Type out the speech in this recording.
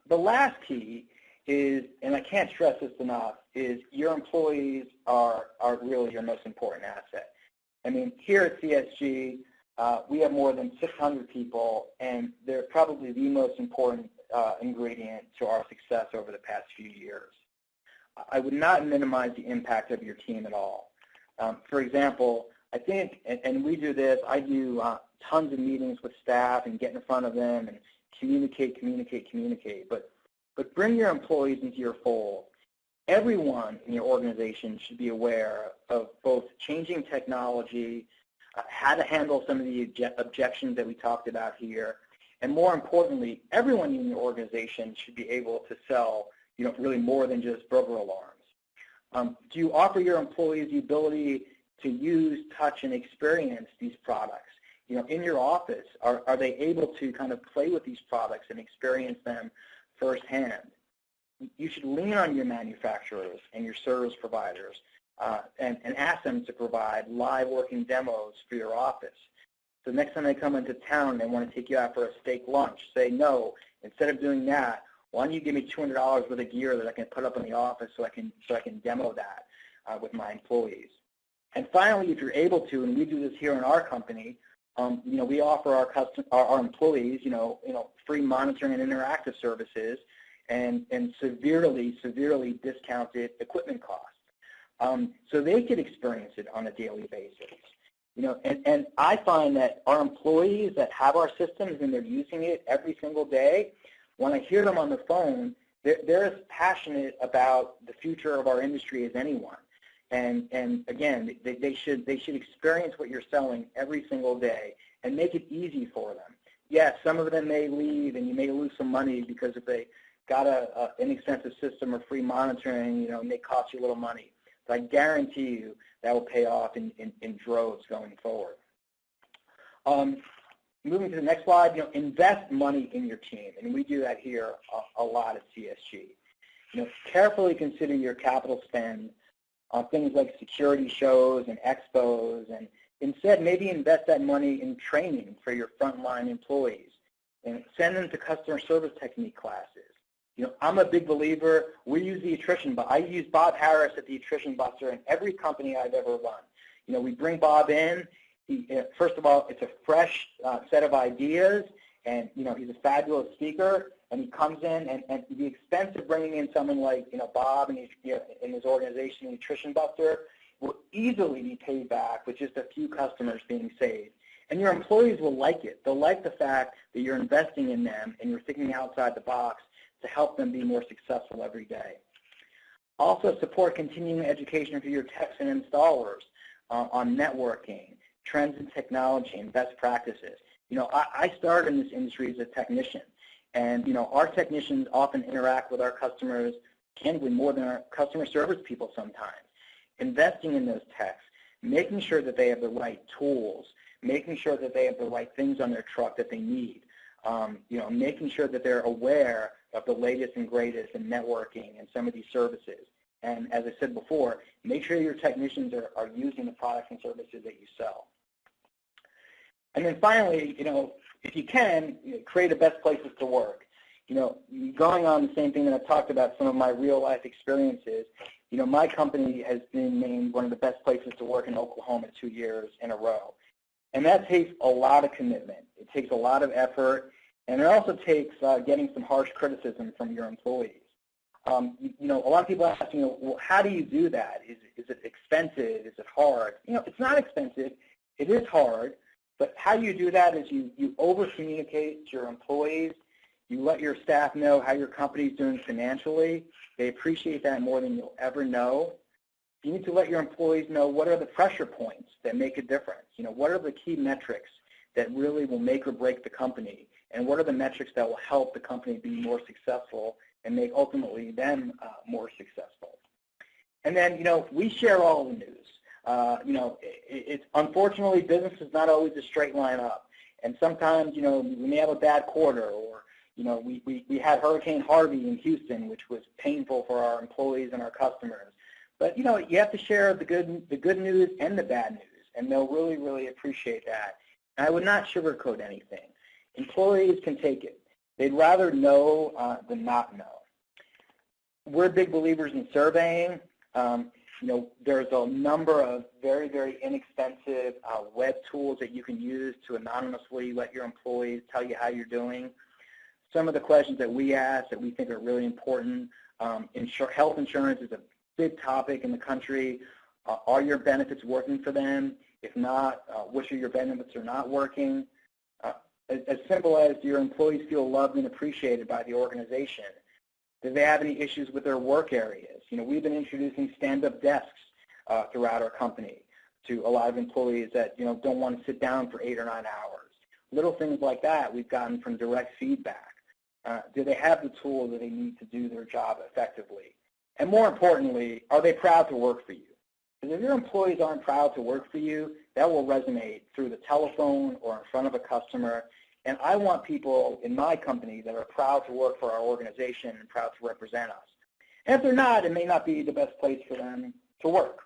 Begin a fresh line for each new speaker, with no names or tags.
The last key is, and I can't stress this enough, is your employees are really your most important asset. I mean, here at CSG, we have more than 600 people, and they're probably the most important ingredient to our success over the past few years. I would not minimize the impact of your team at all. For example, I think, and we do this, I do tons of meetings with staff and get in front of them and communicate, but bring your employees into your fold. Everyone in your organization should be aware of both changing technology, how to handle some of the objections that we talked about here, and more importantly, everyone in your organization should be able to sell, really more than just burglar alarms. Do you offer your employees the ability to use, touch, and experience these products? In your office, are they able to kind of play with these products and experience them firsthand? You should lean on your manufacturers and your service providers and ask them to provide live working demos for your office. So next time they come into town and they want to take you out for a steak lunch, say, no, instead of doing that, why don't you give me $200 worth of gear that I can put up in the office so I can demo that with my employees. And finally, if you're able to, and we do this here in our company, we offer our employees, free monitoring and interactive services and severely discounted equipment costs. So they could experience it on a daily basis. And I find that our employees that have our systems and they're using it every single day, when I hear them on the phone, they're as passionate about the future of our industry as anyone. And again, they should experience what you're selling every single day and make it easy for them. Yes, some of them may leave and you may lose some money because if they got an inexpensive system or free monitoring, it may cost you a little money. But I guarantee you that will pay off in droves going forward. Moving to the next slide, invest money in your team, and we do that here a lot at CSG. Carefully consider your capital spend on things like security shows and expos, and instead maybe invest that money in training for your frontline employees and send them to customer service technique classes. I'm a big believer, we use the attrition, but I use Bob Harris at the Attrition Buster in every company I've ever run. We bring Bob in. First of all, it's a fresh set of ideas, and he's a fabulous speaker. And he comes in, and the expense of bringing in someone like Bob and in his organization, Nutrition Buster, will easily be paid back with just a few customers being saved. And your employees will like it. They'll like the fact that you're investing in them and you're thinking outside the box to help them be more successful every day. Also, support continuing education for your techs and installers on networking, trends in technology, and best practices. I started in this industry as a technician. And, our technicians often interact with our customers, candidly, more than our customer service people sometimes. Investing in those techs, making sure that they have the right tools, making sure that they have the right things on their truck that they need, making sure that they're aware of the latest and greatest in networking and some of these services. And as I said before, make sure your technicians are using the products and services that you sell. And then finally, if you can, create a best places to work. Going on the same thing that I've talked about, some of my real life experiences, my company has been named one of the best places to work in Oklahoma 2 years in a row. And that takes a lot of commitment. It takes a lot of effort, and it also takes getting some harsh criticism from your employees. A lot of people ask, well, how do you do that? Is it expensive? Is it hard? It's not expensive. It is hard. But how you do that is you over-communicate to your employees. You let your staff know how your company is doing financially. They appreciate that more than you'll ever know. You need to let your employees know what are the pressure points that make a difference. What are the key metrics that really will make or break the company, and what are the metrics that will help the company be more successful and make ultimately them more successful. And then, we share all the news. It's unfortunately, business is not always a straight line up. And sometimes, we may have a bad quarter, or, we had Hurricane Harvey in Houston, which was painful for our employees and our customers. But, you have to share the good news and the bad news, and they'll really, really appreciate that. And I would not sugarcoat anything. Employees can take it. They'd rather know than not know. We're big believers in surveying. There's a number of very, very inexpensive web tools that you can use to anonymously let your employees tell you how you're doing. Some of the questions that we ask that we think are really important, health insurance is a big topic in the country. Are your benefits working for them? If not, which of your benefits are not working? As simple as, do your employees feel loved and appreciated by the organization? Do they have any issues with their work areas? We've been introducing stand-up desks throughout our company to a lot of employees that don't want to sit down for 8 or 9 hours. Little things like that we've gotten from direct feedback. Do they have the tools that they need to do their job effectively? And more importantly, are they proud to work for you? Because if your employees aren't proud to work for you, that will resonate through the telephone or in front of a customer. And I want people in my company that are proud to work for our organization and proud to represent us. And if they're not, it may not be the best place for them to work.